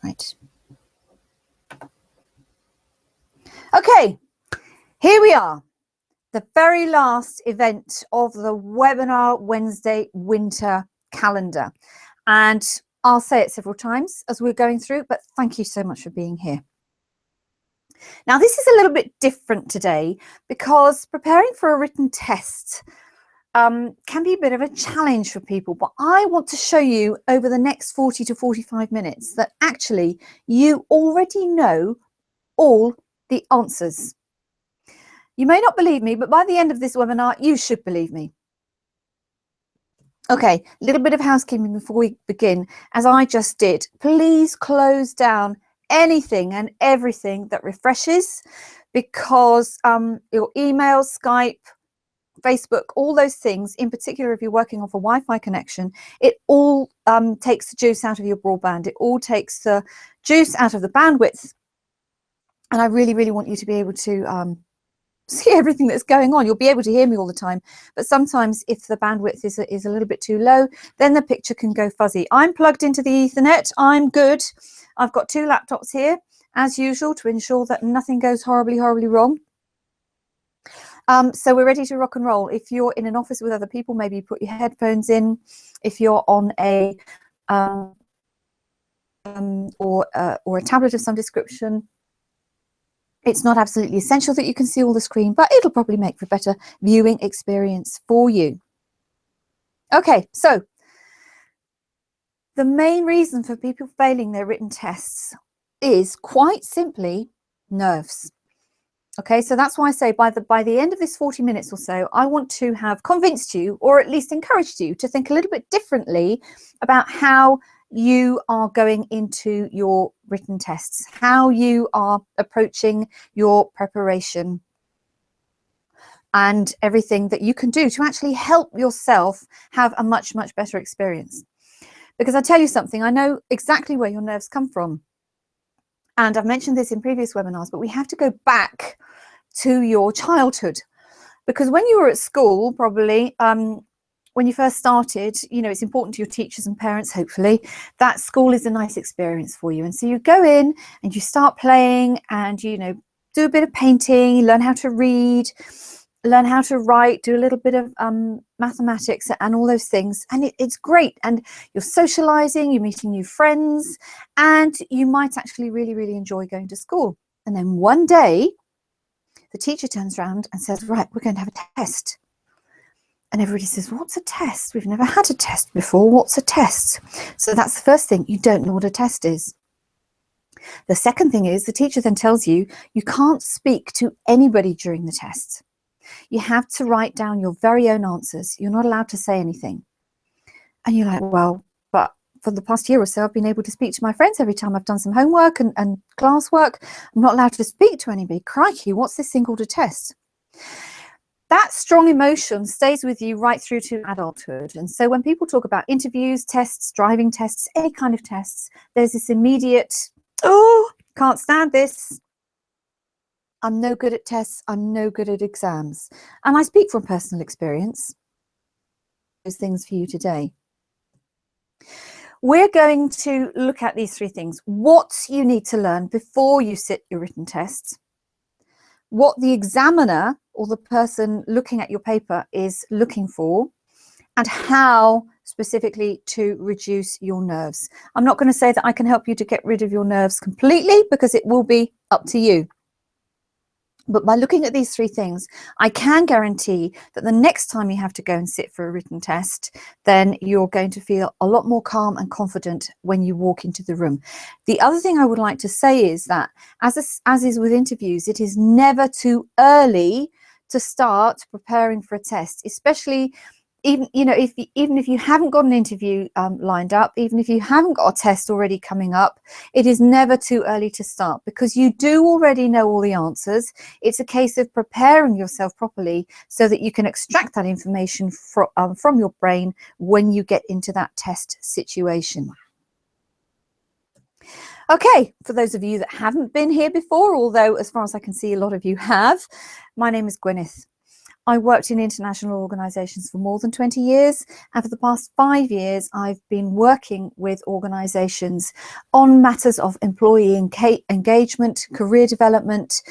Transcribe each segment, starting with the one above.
Right. Okay, here we are. The very last event of the Webinar Wednesday winter calendar. And I'll say it several times as we're going through, but thank you so much for being here. Now, this is a little bit different today because preparing for a written test can be a bit of a challenge for people, but I want to show you over the next 40 to 45 minutes that actually you already know all the answers. You may not believe me, but by the end of this webinar, you should believe me. Okay, a little bit of housekeeping before we begin. As I just did, please close down anything and everything that refreshes, because your email, Skype, Facebook, all those things, in particular if you're working off a Wi-Fi connection, it all takes the juice out of your broadband. It all takes the juice out of the bandwidth. And I really, really want you to be able to see everything that's going on. You'll be able to hear me all the time, but sometimes if the bandwidth is a little bit too low, then the picture can go fuzzy. I'm plugged into the Ethernet. I'm good. I've got 2 laptops here, as usual, to ensure that nothing goes horribly, horribly wrong. So we're ready to rock and roll. If you're in an office with other people, maybe put your headphones in. If you're on a or a tablet of some description, it's not absolutely essential that you can see all the screen, but it'll probably make for a better viewing experience for you. Okay, so the main reason for people failing their written tests is quite simply nerves. Okay, so that's why I say by the end of this 40 minutes or so, I want to have convinced you, or at least encouraged you, to think a little bit differently about how you are going into your written tests, how you are approaching your preparation, and everything that you can do to actually help yourself have a much, much better experience. Because I tell you something, I know exactly where your nerves come from. And I've mentioned this in previous webinars, but we have to go back to your childhood. Because when you were at school, probably, when you first started, you know, it's important to your teachers and parents, hopefully, that school is a nice experience for you. And so you go in and you start playing and, you know, do a bit of painting, learn how to read, learn how to write, do a little bit of mathematics and all those things. And it's great. And you're socializing, you're meeting new friends, and you might actually really, really enjoy going to school. And then one day, the teacher turns around and says, right, we're going to have a test. And everybody says, what's a test? We've never had a test before. What's a test? So that's the first thing. You don't know what a test is. The second thing is the teacher then tells you you can't speak to anybody during the test. You have to write down your very own answers. You're not allowed to say anything. And you're like, well, but for the past year or so, I've been able to speak to my friends every time I've done some homework and classwork. I'm not allowed to speak to anybody. Crikey, what's this thing called a test? That strong emotion stays with you right through to adulthood. And so when people talk about interviews, tests, driving tests, any kind of tests, there's this immediate, oh, can't stand this. I'm no good at tests. I'm no good at exams. And I speak from personal experience. Those things for you today. We're going to look at these 3 things. What you need to learn before you sit your written tests, what the examiner or the person looking at your paper is looking for, and how specifically to reduce your nerves. I'm not going to say that I can help you to get rid of your nerves completely, because it will be up to you. But by looking at these 3 things, I can guarantee that the next time you have to go and sit for a written test, then you're going to feel a lot more calm and confident when you walk into the room. The other thing I would like to say is that, as is with interviews, it is never too early to start preparing for a test, especially even if you haven't got an interview lined up, even if you haven't got a test already coming up, it is never too early to start, because you do already know all the answers. It's a case of preparing yourself properly so that you can extract that information from your brain when you get into that test situation. Okay, for those of you that haven't been here before, although as far as I can see a lot of you have, my name is Gwyneth. I worked in international organizations for more than 20 years. And for the past 5 years, I've been working with organizations on matters of employee engagement, career development,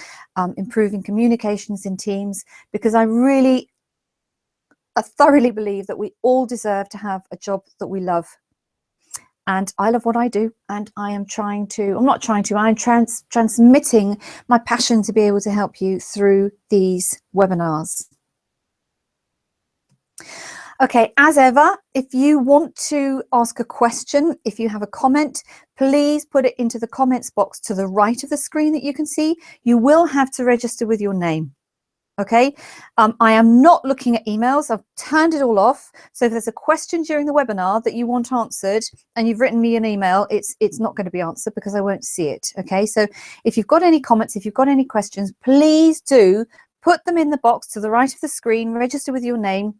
improving communications in teams, because I thoroughly believe that we all deserve to have a job that we love. And I love what I do, and I'm transmitting my passion to be able to help you through these webinars. Okay, as ever, if you want to ask a question, if you have a comment, please put it into the comments box to the right of the screen that you can see. You will have to register with your name. Okay, I am not looking at emails. I've turned it all off. So if there's a question during the webinar that you want answered and you've written me an email, it's not going to be answered because I won't see it. Okay, so if you've got any comments, if you've got any questions, please do put them in the box to the right of the screen, register with your name.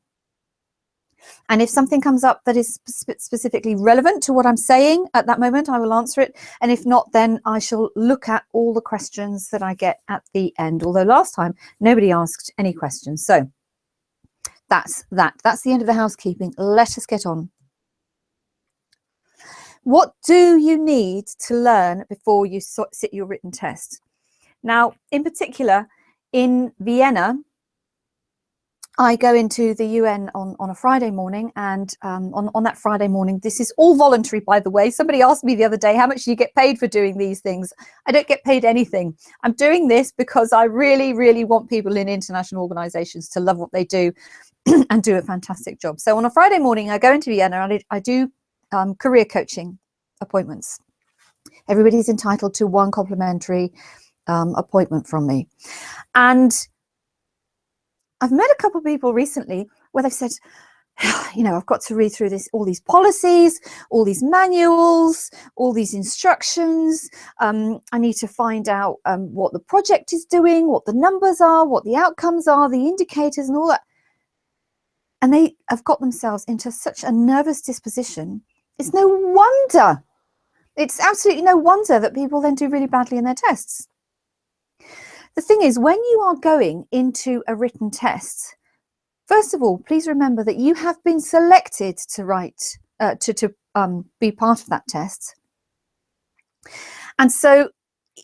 And if something comes up that is specifically relevant to what I'm saying at that moment, I will answer it. And if not, then I shall look at all the questions that I get at the end. Although last time, nobody asked any questions. So that's that. That's the end of the housekeeping. Let us get on. What do you need to learn before you sit your written test? Now, in particular, in Vienna, I go into the UN on a Friday morning, and on that Friday morning, this is all voluntary, by the way. Somebody asked me the other day, how much do you get paid for doing these things? I don't get paid anything. I'm doing this because I really, really want people in international organizations to love what they do and do a fantastic job. So on a Friday morning, I go into Vienna and I do career coaching appointments. Everybody's entitled to one complimentary appointment from me. And I've met a couple of people recently where they've said, you know, I've got to read through all these policies, all these manuals, all these instructions. I need to find out what the project is doing, what the numbers are, what the outcomes are, the indicators and all that. And they have got themselves into such a nervous disposition. It's no wonder. It's absolutely no wonder that people then do really badly in their tests. The thing is, when you are going into a written test, first of all, please remember that you have been selected to write, be part of that test. And so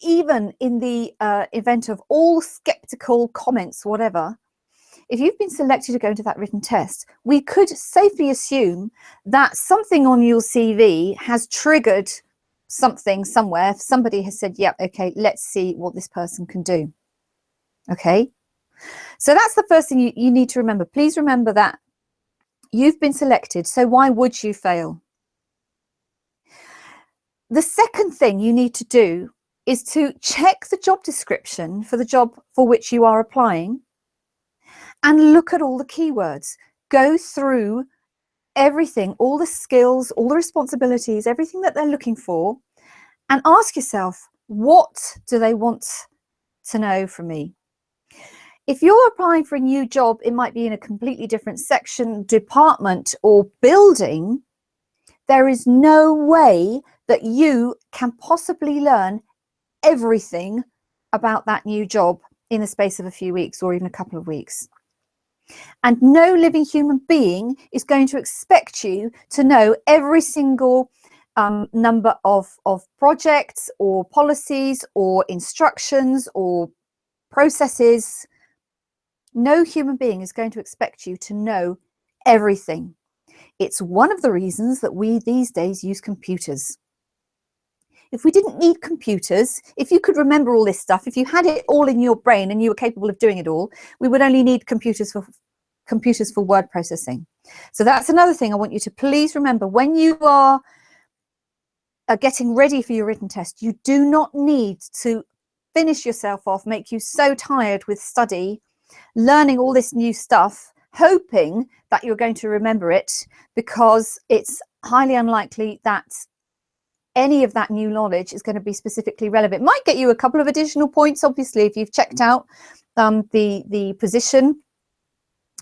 even in the event of all skeptical comments, whatever, if you've been selected to go into that written test, we could safely assume that something on your CV has triggered something somewhere. Somebody has said, yeah, okay, let's see what this person can do. Okay, so that's the first thing you need to remember. Please remember that you've been selected, so why would you fail? The second thing you need to do is to check the job description for the job for which you are applying and look at all the keywords. Go through everything, all the skills, all the responsibilities, everything that they're looking for, and ask yourself, what do they want to know from me? If you're applying for a new job, it might be in a completely different section, department, or building. There is no way that you can possibly learn everything about that new job in the space of a few weeks or even a couple of weeks. And no living human being is going to expect you to know every single number of projects or policies or instructions or processes. No human being is going to expect you to know everything. It's one of the reasons that we these days use computers. If we didn't need computers, if you could remember all this stuff, if you had it all in your brain and you were capable of doing it all, we would only need computers for word processing. So that's another thing I want you to please remember. When you are getting ready for your written test, you do not need to finish yourself off, make you so tired with study, learning all this new stuff, hoping that you're going to remember it, because it's highly unlikely that any of that new knowledge is going to be specifically relevant. It might get you a couple of additional points, obviously, if you've checked out the position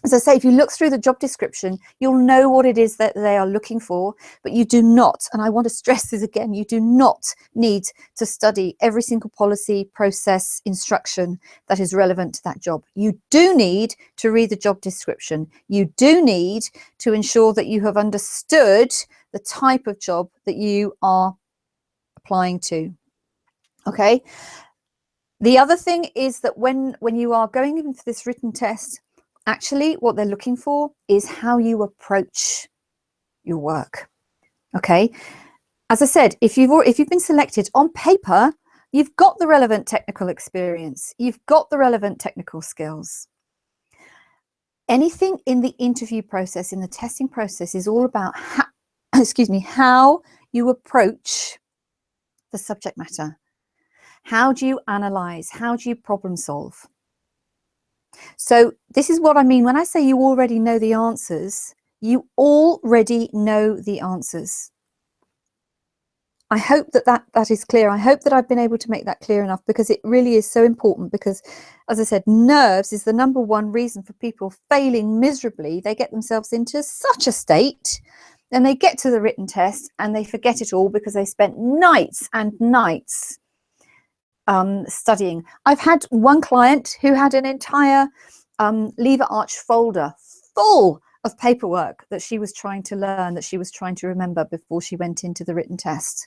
As I say, if you look through the job description, you'll know what it is that they are looking for, but you do not, and I want to stress this again, you do not need to study every single policy, process, instruction that is relevant to that job. You do need to read the job description. You do need to ensure that you have understood the type of job that you are applying to. Okay. The other thing is that when you are going into this written test, actually what they're looking for is how you approach your work. Okay. As I said, if you've been selected on paper, you've got the relevant technical experience, you've got the relevant technical skills. Anything in the interview process, in the testing process, is all about how, how you approach the subject matter. How do you analyze? How do you problem solve? So this is what I mean when I say you already know the answers. You already know the answers. I hope that is clear. I hope that I've been able to make that clear enough, because it really is so important, because, as I said, nerves is the #1 reason for people failing miserably. They get themselves into such a state, and they get to the written test and they forget it all because they spent nights and nights studying. I've had one client who had an entire lever arch folder full of paperwork that she was trying to learn, that she was trying to remember before she went into the written test.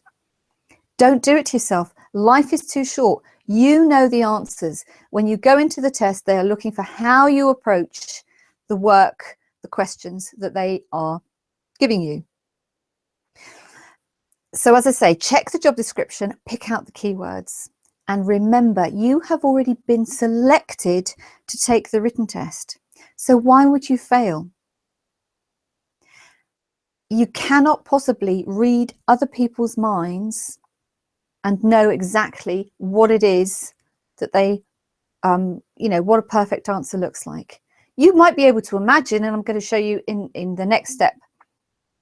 Don't do it to yourself. Life is too short. You know the answers. When you go into the test, they are looking for how you approach the work, the questions that they are giving you. So as I say, check the job description, pick out the keywords. And remember, you have already been selected to take the written test. So why would you fail? You cannot possibly read other people's minds and know exactly what it is that they, what a perfect answer looks like. You might be able to imagine, and I'm going to show you in the next step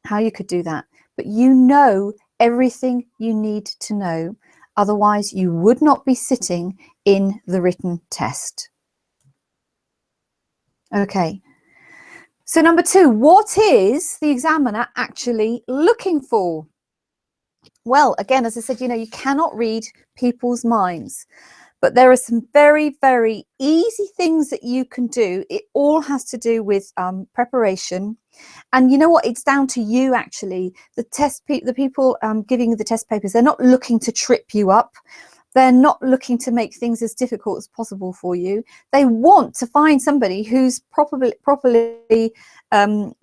how you could do that. But you know everything you need to know. Otherwise, you would not be sitting in the written test. Okay. So #2, what is the examiner actually looking for? Well, again, as I said, you cannot read people's minds, but there are some very, very easy things that you can do. It all has to do with preparation. And you know what? It's down to you, actually. The people giving you the test papers, they're not looking to trip you up. They're not looking to make things as difficult as possible for you. They want to find somebody who's properly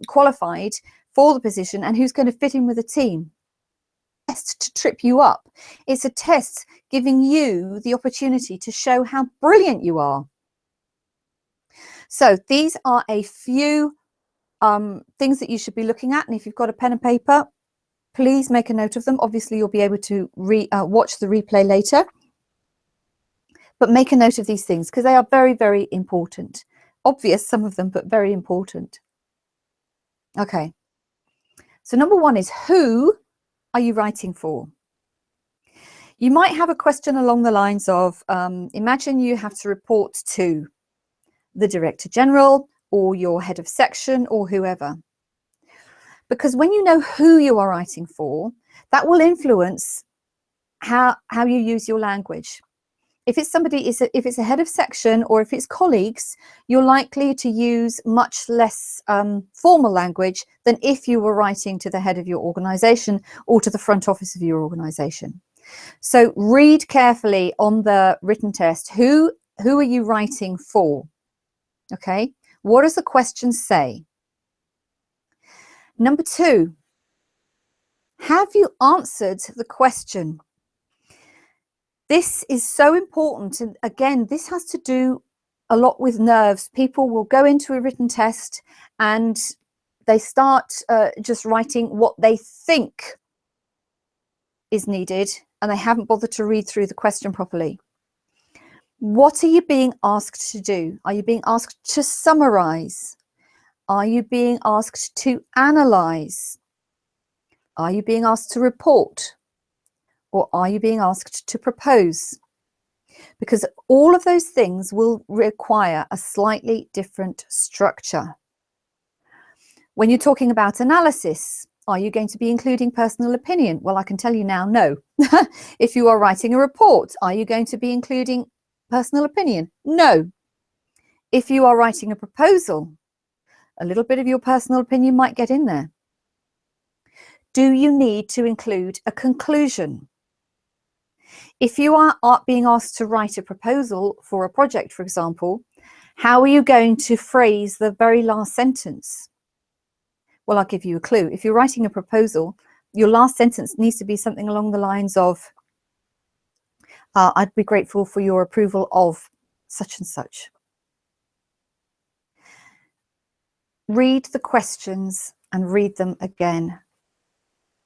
qualified for the position and who's going to fit in with the team. Test to trip you up. It's a test giving you the opportunity to show how brilliant you are. So these are a few things that you should be looking at, and if you've got a pen and paper, please make a note of them. Obviously you'll be able to watch the replay later, but make a note of these things because they are very, very important. Obvious, some of them, but very important. Okay, so #1 is, who are you writing for? You might have a question along the lines of, imagine you have to report to the Director General or your head of section or whoever. Because when you know who you are writing for, that will influence how you use your language. If it's if it's a head of section or if it's colleagues, you're likely to use much less formal language than if you were writing to the head of your organization or to the front office of your organization. So read carefully on the written test. Who are you writing for? Okay, what does the question say? #2, have you answered the question? This is so important, and again, this has to do a lot with nerves. People will go into a written test and they start just writing what they think is needed, and they haven't bothered to read through the question properly. What are you being asked to do? Are you being asked to summarize? Are you being asked to analyze? Are you being asked to report? Or are you being asked to propose? because all of those things will require a slightly different structure. When you're talking about analysis, are you going to be including personal opinion? Well, I can tell you now, no. If you are writing a report, are you going to be including personal opinion? No. If you are writing a proposal, a little bit of your personal opinion might get in there. Do you need to include a conclusion? If you are being asked to write a proposal for a project, for example, how are you going to phrase the very last sentence? Well, I'll give you a clue. If you're writing a proposal, your last sentence needs to be something along the lines of, I'd be grateful for your approval of such and such. Read the questions and read them again,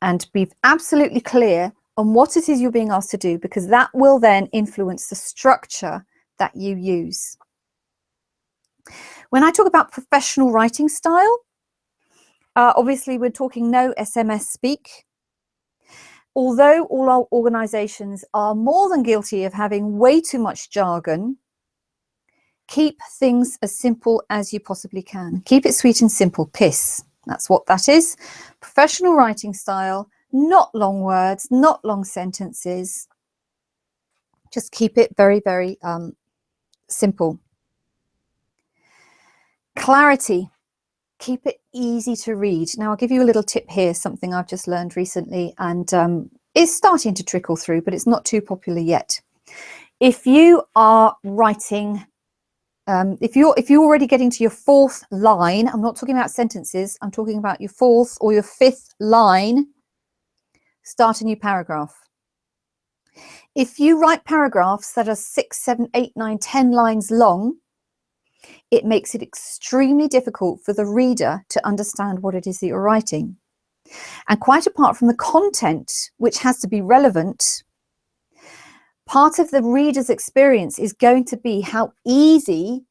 and be absolutely clear on what it is you're being asked to do, because that will then influence the structure that you use. When I talk about professional writing style, obviously we're talking no SMS speak. Although all our organizations are more than guilty of having way too much jargon, keep things as simple as you possibly can. Keep it sweet and simple. PISS. That's what that is. Professional writing style, not long words, not long sentences. Just keep it very, very simple. Clarity. Keep it easy to read. Now, I'll give you a little tip here, something I've just learned recently, and it's starting to trickle through, but it's not too popular yet. If you are writing, if you're already getting to your fourth line, I'm not talking about sentences, I'm talking about your fourth or your fifth line, start a new paragraph. If you write paragraphs that are 6, 7, 8, 9, 10 lines long, it makes it extremely difficult for the reader to understand what it is that you're writing. And quite apart from the content, which has to be relevant, part of the reader's experience is going to be how easy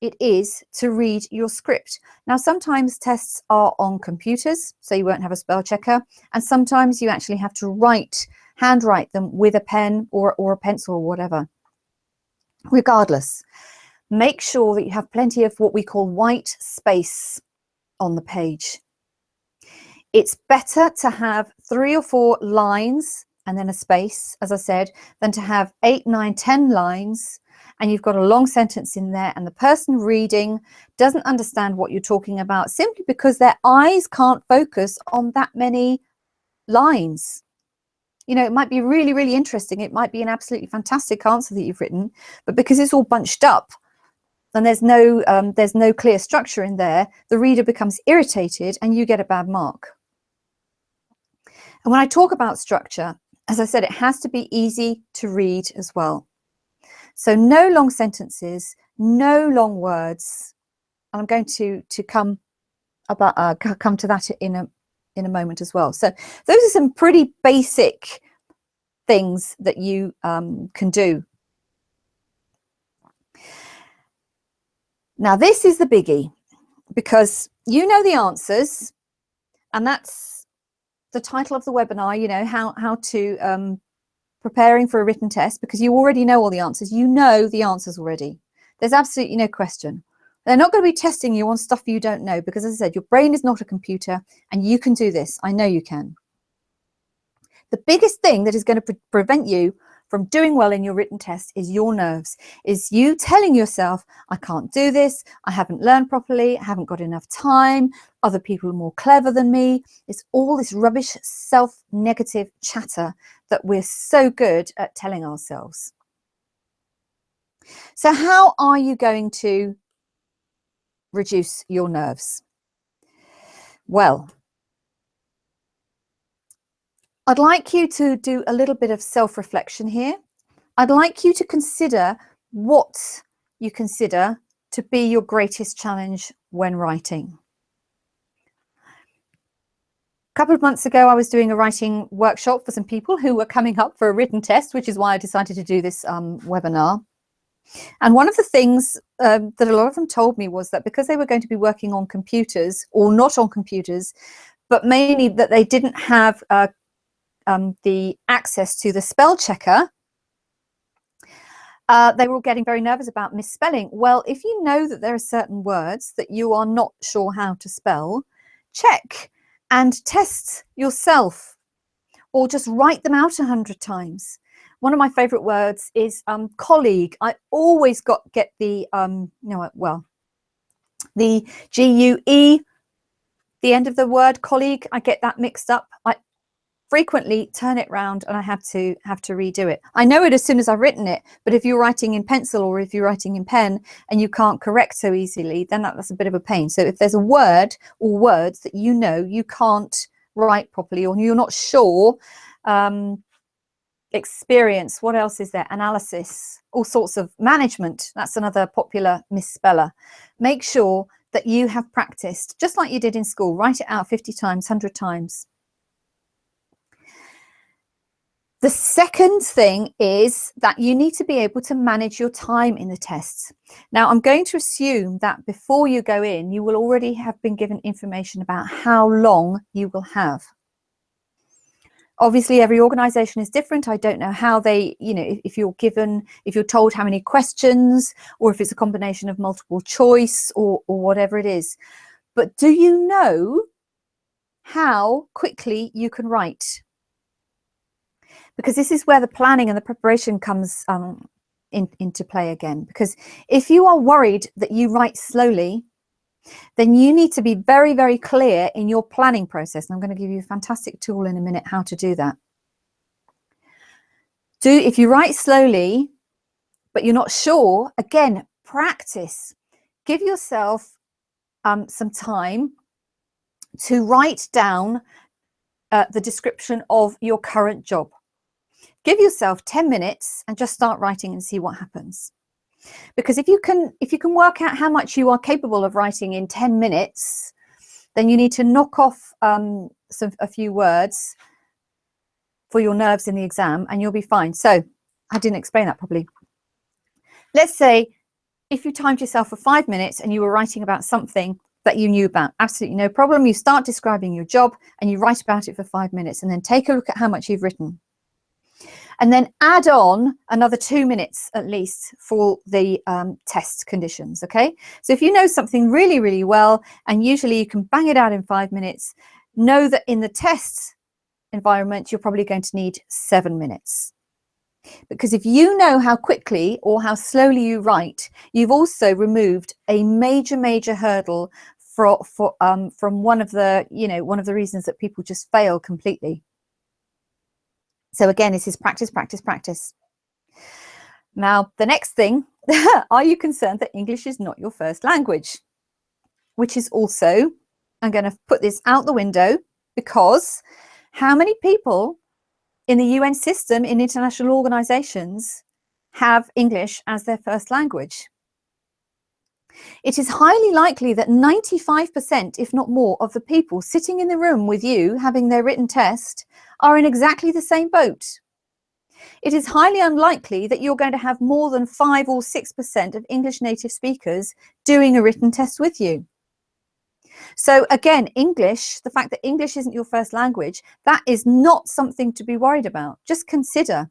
it is to read your script. Now, sometimes tests are on computers, so you won't have a spell checker, and sometimes you actually have to handwrite them with a pen or a pencil or whatever. Regardless, make sure that you have plenty of what we call white space on the page. It's better to have 3 or 4 lines and then a space, as I said, than to have 8, 9, 10 lines and you've got a long sentence in there and the person reading doesn't understand what you're talking about simply because their eyes can't focus on that many lines. You know, it might be really, really interesting. It might be an absolutely fantastic answer that you've written, but because it's all bunched up, and there's no clear structure in there, the reader becomes irritated and you get a bad mark. And when I talk about structure, as I said, it has to be easy to read as well. So no long sentences, no long words. And I'm going to come to that in a moment as well. So those are some pretty basic things that you can do. Now, this is the biggie, because you know the answers, and that's the title of the webinar, you know, how to preparing for a written test, because you already know all the answers. You know the answers already. There's absolutely no question. They're not going to be testing you on stuff you don't know, because as I said, your brain is not a computer and you can do this. I know you can. The biggest thing that is going to prevent you from doing well in your written test is your nerves, is you telling yourself, I can't do this, I haven't learned properly, I haven't got enough time, other people are more clever than me. It's all this rubbish self-negative chatter that we're so good at telling ourselves. So how are you going to reduce your nerves? Well, I'd like you to do a little bit of self-reflection here. I'd like you to consider what you consider to be your greatest challenge when writing. A couple of months ago, I was doing a writing workshop for some people who were coming up for a written test, which is why I decided to do this webinar. And one of the things that a lot of them told me was that because they were going to be working on computers, or not on computers, but mainly that they didn't have the access to the spell checker, They were all getting very nervous about misspelling. Well, if you know that there are certain words that you are not sure how to spell, check and test yourself, or just write them out 100 times. One of my favorite words is colleague. I always get the the G-U-E, the end of the word colleague. I get that mixed up. I frequently turn it round and I have to redo it. I know it as soon as I've written it, but if you're writing in pencil or if you're writing in pen and you can't correct so easily, then that's a bit of a pain. So if there's a word or words that you know you can't write properly or you're not sure, experience, what else is there? Analysis, all sorts of management. That's another popular misspeller. Make sure that you have practiced, just like you did in school. Write it out 50 times, 100 times. The second thing is that you need to be able to manage your time in the tests. Now, I'm going to assume that before you go in, you will already have been given information about how long you will have. Obviously, every organization is different. I don't know how they, if you're told how many questions, or if it's a combination of multiple choice or whatever it is. But do you know how quickly you can write? Because this is where the planning and the preparation comes into play again. Because if you are worried that you write slowly, then you need to be very, very clear in your planning process. And I'm going to give you a fantastic tool in a minute how to do that. If you write slowly, but you're not sure, again, practice. Give yourself some time to write down the description of your current job. Give yourself 10 minutes and just start writing and see what happens. Because if you can work out how much you are capable of writing in 10 minutes, then you need to knock off a few words for your nerves in the exam and you'll be fine. So I didn't explain that properly. Let's say if you timed yourself for 5 minutes and you were writing about something that you knew about, absolutely no problem. You start describing your job and you write about it for 5 minutes and then take a look at how much you've written. And then add on another 2 minutes at least for the test conditions, okay? So if you know something really, really well, and usually you can bang it out in 5 minutes, know that in the test environment, you're probably going to need 7 minutes. Because if you know how quickly or how slowly you write, you've also removed a major, major hurdle from one of the reasons that people just fail completely. So again, this is practice, practice, practice. Now, the next thing, are you concerned that English is not your first language? Which is also, I'm going to put this out the window, because how many people in the UN system, in international organizations, have English as their first language? It is highly likely that 95%, if not more, of the people sitting in the room with you having their written test are in exactly the same boat. It is highly unlikely that you're going to have more than 5 or 6% of English native speakers doing a written test with you. So again, English, the fact that English isn't your first language, that is not something to be worried about. Just consider.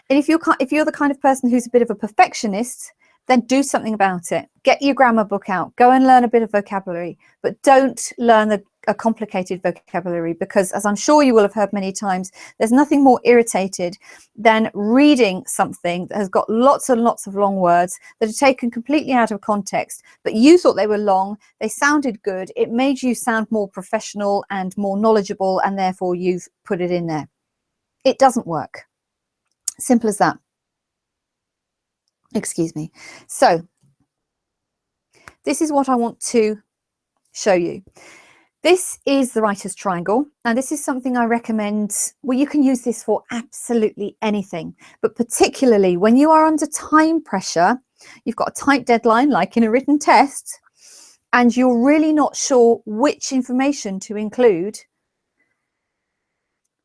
And if you're the kind of person who's a bit of a perfectionist, then do something about it. Get your grammar book out. Go and learn a bit of vocabulary, but don't learn a complicated vocabulary, because, as I'm sure you will have heard many times, there's nothing more irritated than reading something that has got lots and lots of long words that are taken completely out of context, but you thought they were long, they sounded good, it made you sound more professional and more knowledgeable, and therefore you've put it in there. It doesn't work. Simple as that. Excuse me. So this is what I want to show you. This is the writer's triangle, and this is something I recommend. Well, you can use this for absolutely anything, but particularly when you are under time pressure, you've got a tight deadline, like in a written test, and you're really not sure which information to include.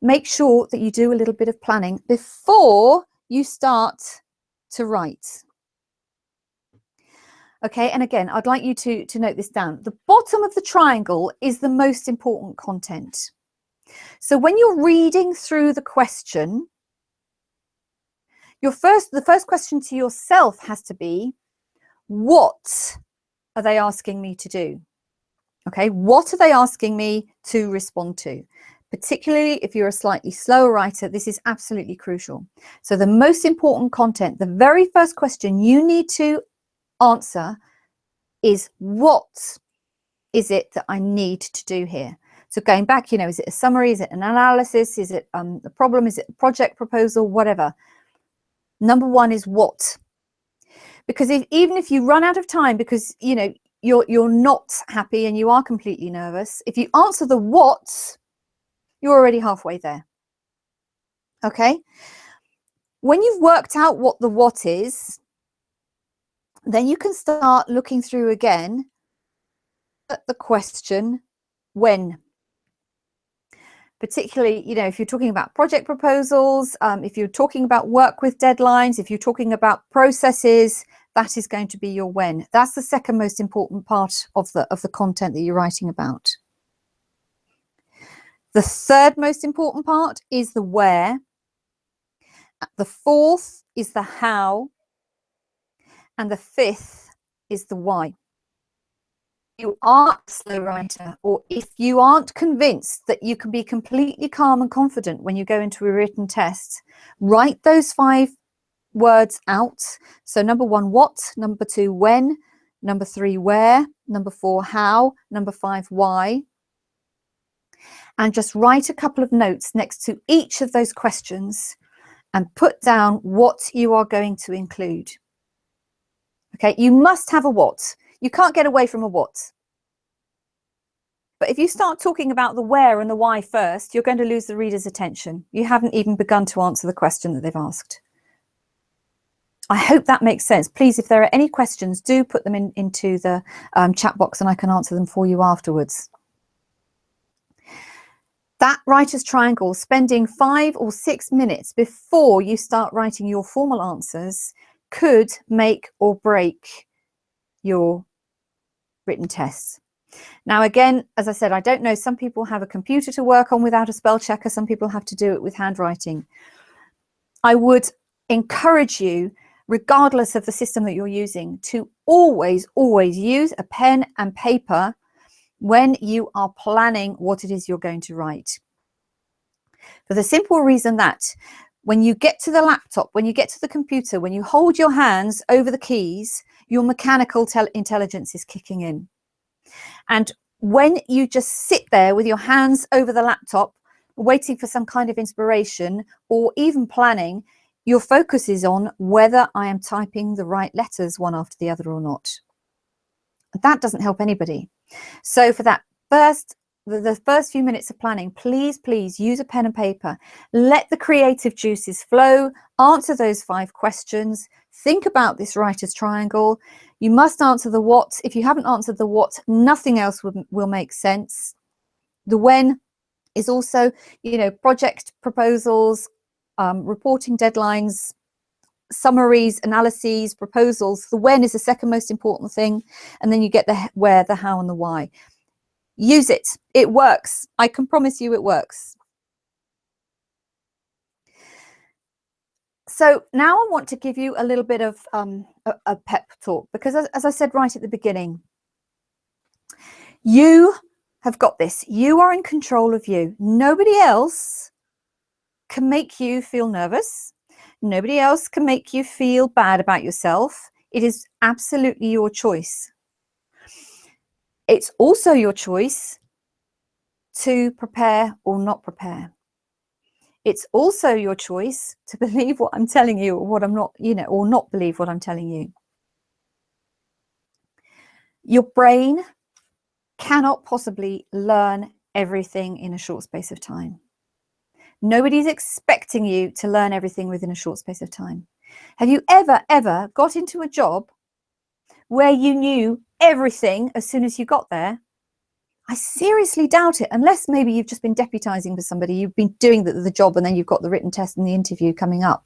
Make sure that you do a little bit of planning before you start to write. Okay, and again, I'd like you to note this down. The bottom of the triangle is the most important content. So when you're reading through the question, the first question to yourself has to be, what are they asking me to do? Okay, what are they asking me to respond to? Particularly if you're a slightly slower writer, this is absolutely crucial. So the most important content, the very first question you need to answer is, what is it that I need to do here? So going back, you know, is it a summary? Is it an analysis? Is it a problem? Is it a project proposal? Whatever. Number one is what. Because even if you run out of time because, you know, you're not happy and you are completely nervous, if you answer the what, you're already halfway there. Okay? When you've worked out what the what is, then you can start looking through again at the question when. Particularly, you know, if you're talking about project proposals, if you're talking about work with deadlines, if you're talking about processes, that is going to be your when. That's the second most important part of the content that you're writing about. The third most important part is the where. The fourth is the how. And the fifth is the why. You are a slow writer, or if you aren't convinced that you can be completely calm and confident when you go into a written test, write those 5 words out. So number 1, what? Number 2, when? Number 3, where? Number 4, how? Number 5, why? And just write a couple of notes next to each of those questions and put down what you are going to include. Okay, you must have a what. You can't get away from a what. But if you start talking about the where and the why first, you're going to lose the reader's attention. You haven't even begun to answer the question that they've asked. I hope that makes sense. Please, if there are any questions, do put them into the chat box and I can answer them for you afterwards. That writer's triangle, spending 5 or 6 minutes before you start writing your formal answers, could make or break your written tests. Now, again, as I said, I don't know, some people have a computer to work on without a spell checker, some people have to do it with handwriting. I would encourage you, regardless of the system that you're using, to always use a pen and paper when you are planning what it is you're going to write. For the simple reason that when you get to the laptop, when you get to the computer, when you hold your hands over the keys, your mechanical intelligence is kicking in. And when you just sit there with your hands over the laptop, waiting for some kind of inspiration or even planning, your focus is on whether I am typing the right letters one after the other or not. That doesn't help anybody. So for that the first few minutes of planning, please use a pen and paper. Let the creative juices flow. Answer those 5 questions. Think about this writer's triangle. You must answer the what. If you haven't answered the what, nothing else will make sense. The when is also, you know, project proposals, reporting deadlines, summaries, analyses, proposals. The when is the second most important thing. And then you get the where, the how, and the why. Use it. It works. I can promise you it works. So now I want to give you a little bit of a pep talk, because as I said right at the beginning, you have got this. You are in control of you. Nobody else can make you feel nervous. Nobody else can make you feel bad about yourself. It is absolutely your choice. It's also your choice to prepare or not prepare. It's also your choice to believe what I'm telling you or what I'm not, you know, or not believe what I'm telling you. Your brain cannot possibly learn everything in a short space of time. Nobody's expecting you to learn everything within a short space of time. Have you ever got into a job where you knew everything as soon as you got there? I seriously doubt it, unless maybe you've just been deputizing for somebody, you've been doing the job and then you've got the written test and the interview coming up.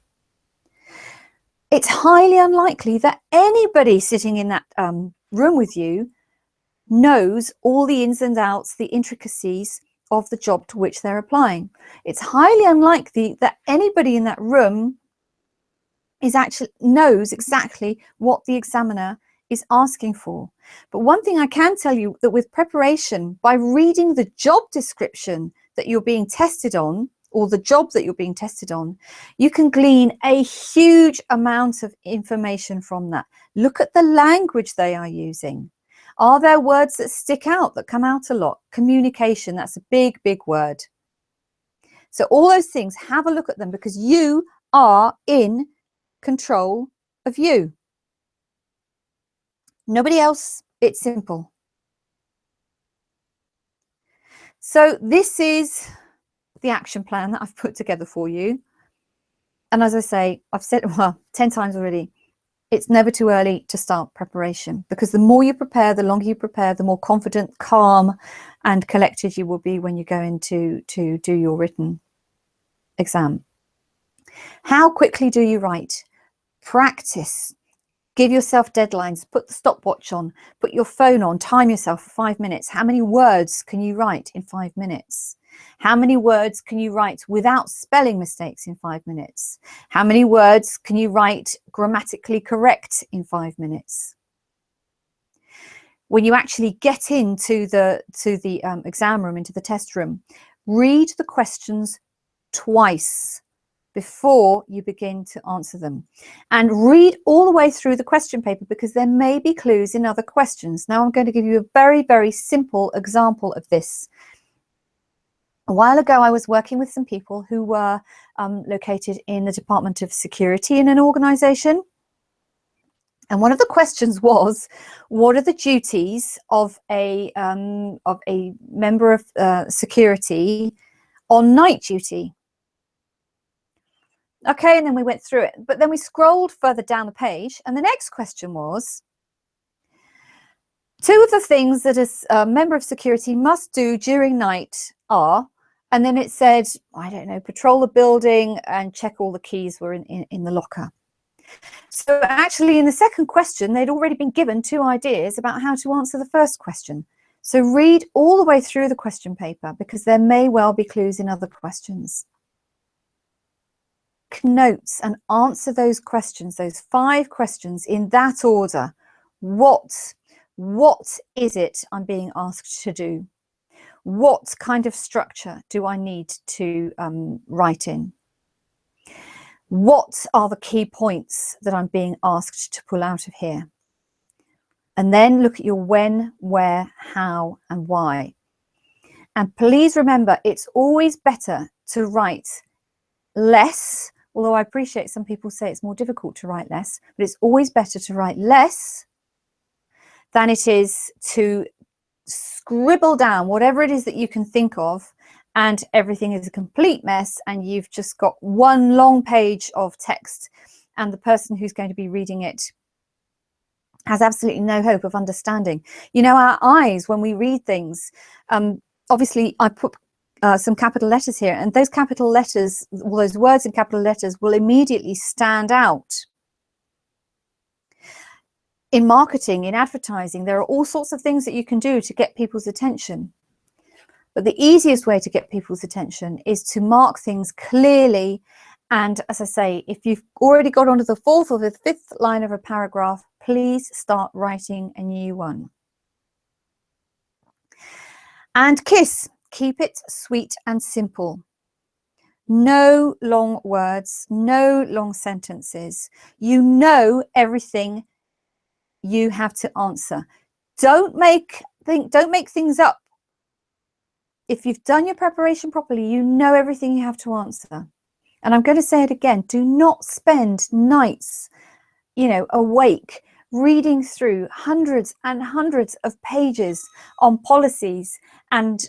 It's highly unlikely that anybody sitting in that room with you knows all the ins and outs, the intricacies of the job to which they're applying. It's highly unlikely that anybody in that room knows exactly what the examiner is asking for. But one thing I can tell you, that with preparation, by reading the job description that you're being tested on, or the job that you're being tested on, you can glean a huge amount of information from that. Look at the language they are using. Are there words that stick out, that come out a lot? Communication, that's a big, big word. So all those things, have a look at them, because you are in control of you. Nobody else. It's simple. So this is the action plan that I've put together for you. And as I say, I've said, well, 10 times already, it's never too early to start preparation, because the more you prepare, the longer you prepare, the more confident, calm and collected you will be when you go into to do your written exam. How quickly do you write? Practice. Give yourself deadlines. Put the stopwatch on. Put your phone on. Time yourself for 5 minutes. How many words can you write in 5 minutes? How many words can you write without spelling mistakes in 5 minutes? How many words can you write grammatically correct in 5 minutes? When you actually get into the exam room, into the test room, read the questions twice before you begin to answer them, and read all the way through the question paper, because there may be clues in other questions. Now I'm going to give you a very, very simple example of this. A while ago, I was working with some people who were located in the Department of Security in an organization. And one of the questions was, what are the duties of a member of security on night duty? Okay, and then we went through it, but then we scrolled further down the page, and the next question was, 2 of the things that a member of security must do during night are, and then it said, I don't know, patrol the building and check all the keys were in the locker. So actually in the second question, they'd already been given 2 ideas about how to answer the first question. So read all the way through the question paper, because there may well be clues in other questions. Notes and answer those questions, those 5 questions, in that order. What is it I'm being asked to do? What kind of structure do I need to write in? What are the key points that I'm being asked to pull out of here? And then look at your when, where, how, and why. And please remember, it's always better to write less, although I appreciate some people say it's more difficult to write less, but it's always better to write less than it is to scribble down whatever it is that you can think of, and everything is a complete mess, and you've just got one long page of text, and the person who's going to be reading it has absolutely no hope of understanding. You know, our eyes, when we read things, obviously I put some capital letters here, and those capital letters, all those words in capital letters, will immediately stand out. In marketing, in advertising, there are all sorts of things that you can do to get people's attention. But the easiest way to get people's attention is to mark things clearly. And as I say, if you've already got onto the 4th or the 5th line of a paragraph, please start writing a new one. And KISS, keep it sweet and simple. No long words, no long sentences. You know everything you have to answer. Don't make things up. If you've done your preparation properly, you know everything you have to answer. And I'm going to say it again, do not spend nights, you know, awake reading through hundreds and hundreds of pages on policies and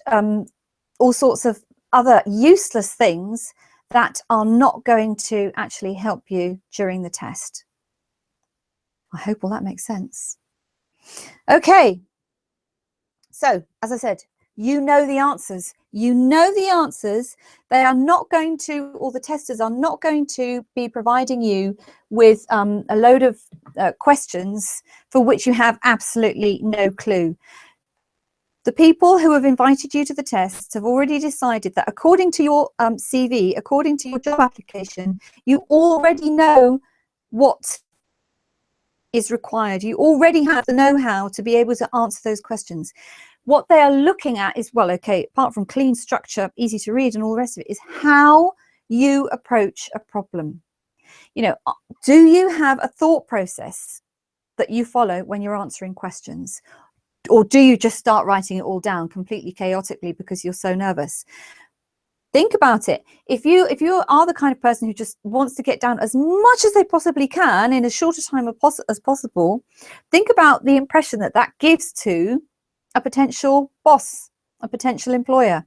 all sorts of other useless things that are not going to actually help you during the test. I hope all that makes sense. Okay, so as I said, you know the answers. You know the answers. They are not going to, or the testers are not going to be providing you with a load of questions for which you have absolutely no clue. The people who have invited you to the tests have already decided that according to your CV, according to your job application, you already know what is required. You already have the know-how to be able to answer those questions. What they are looking at is, well, okay, apart from clean structure, easy to read and all the rest of it, is how you approach a problem. You know, do you have a thought process that you follow when you're answering questions? Or do you just start writing it all down completely chaotically because you're so nervous? Think about it. If you are the kind of person who just wants to get down as much as they possibly can in as short a time as possible, think about the impression that that gives to a potential boss, a potential employer.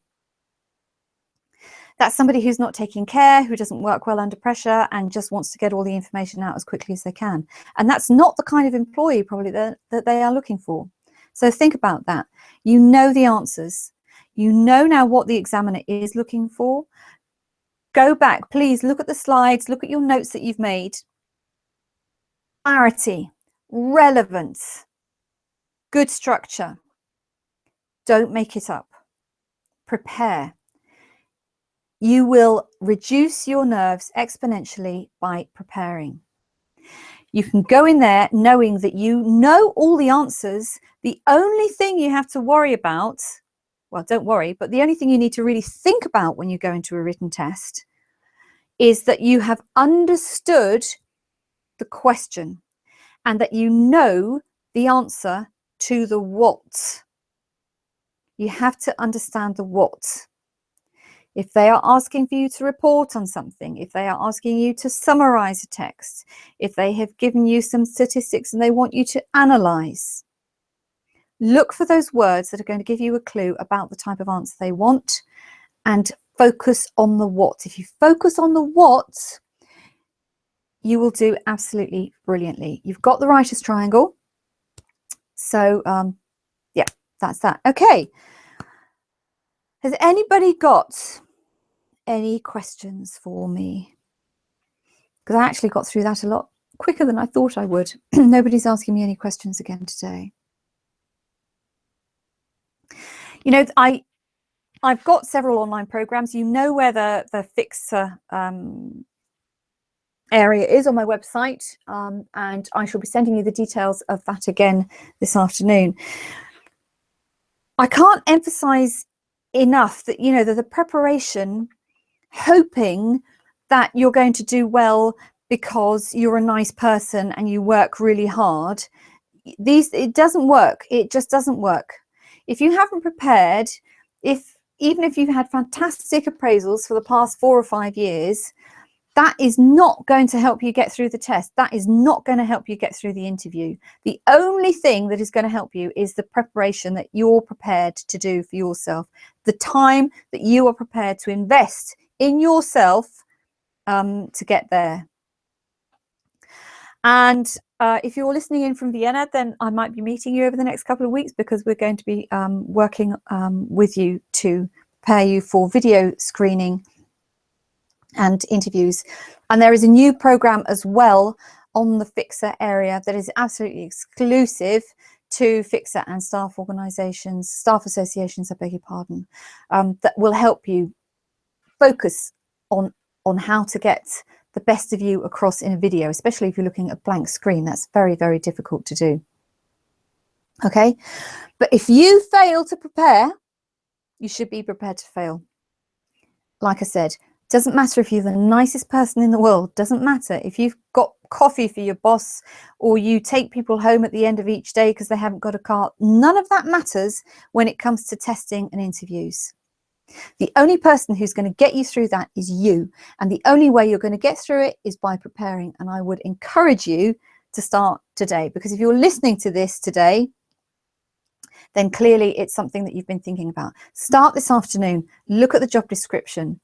That's somebody who's not taking care, who doesn't work well under pressure and just wants to get all the information out as quickly as they can. And that's not the kind of employee probably that they are looking for. So think about that. You know the answers. You know now what the examiner is looking for. Go back, please look at the slides, look at your notes that you've made. Clarity, relevance, good structure. Don't make it up. Prepare. You will reduce your nerves exponentially by preparing. You can go in there knowing that you know all the answers. The only thing you have to worry about, well, don't worry, but the only thing you need to really think about when you go into a written test is that you have understood the question and that you know the answer to the what. You have to understand the what. If they are asking for you to report on something, if they are asking you to summarize a text, if they have given you some statistics and they want you to analyze, look for those words that are going to give you a clue about the type of answer they want and focus on the what. If you focus on the what, you will do absolutely brilliantly. You've got the writer's triangle. So, yeah, that's that. Okay. Has anybody got any questions for me? Because I actually got through that a lot quicker than I thought I would. Nobody's asking me any questions again today. You know, I've got several online programs. You know where the FICSA area is on my website, and I shall be sending you the details of that again this afternoon. I can't emphasize enough that, you know, that the preparation, hoping that you're going to do well because you're a nice person and you work really hard, it doesn't work. It just doesn't work. If you haven't prepared, even if you've had fantastic appraisals for the past 4 or 5 years, that is not going to help you get through the test. That is not going to help you get through the interview. The only thing that is going to help you is the preparation that you're prepared to do for yourself, the time that you are prepared to invest in yourself to get there. And if you're listening in from Vienna, then I might be meeting you over the next couple of weeks, because we're going to be working with you to prepare you for video screening and interviews. And there is a new program as well on the FICSA area that is absolutely exclusive to FICSA and staff organisations, staff associations, I beg your pardon, that will help you focus on how to get the best of you across in a video, especially if you're looking at a blank screen. That's very, very difficult to do. Okay, but if you fail to prepare, you should be prepared to fail. Like I said, doesn't matter if you're the nicest person in the world, doesn't matter if you've got coffee for your boss or you take people home at the end of each day because they haven't got a car. None of that matters when it comes to testing and interviews. The only person who's going to get you through that is you, and the only way you're going to get through it is by preparing. And I would encourage you to start today, because if you're listening to this today, then clearly it's something that you've been thinking about. Start this afternoon, look at the job description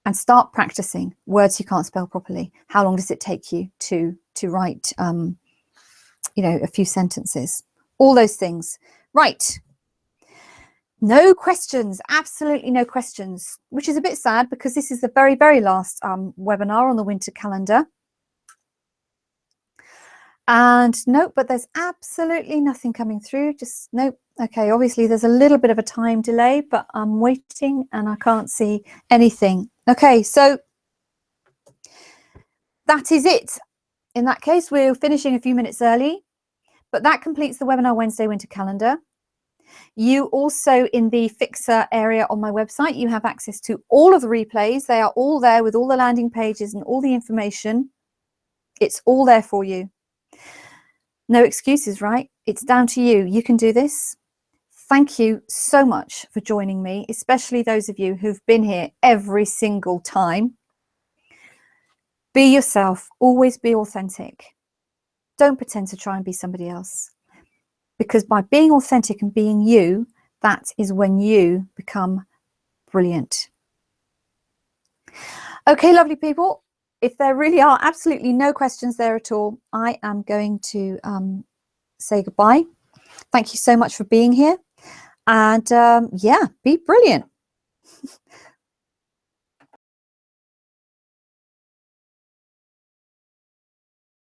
and start practicing words you can't spell properly. How long does it take you to write you know, a few sentences? All those things. Right. No questions, absolutely no questions, which is a bit sad because this is the very, very last webinar on the winter calendar. And nope, but there's absolutely nothing coming through. Just nope. Okay, obviously there's a little bit of a time delay, but I'm waiting and I can't see anything. Okay, so that is it. In that case, we're finishing a few minutes early, but that completes the Webinar Wednesday winter calendar. You also, in the FICSA area on my website, you have access to all of the replays. They are all there with all the landing pages and all the information. It's all there for you. No excuses, right? It's down to you. You can do this. Thank you so much for joining me, especially those of you who've been here every single time. Be yourself. Always be authentic. Don't pretend to try and be somebody else. Because by being authentic and being you, that is when you become brilliant. Okay, lovely people. If there really are absolutely no questions there at all, I am going to say goodbye. Thank you so much for being here. And yeah, be brilliant.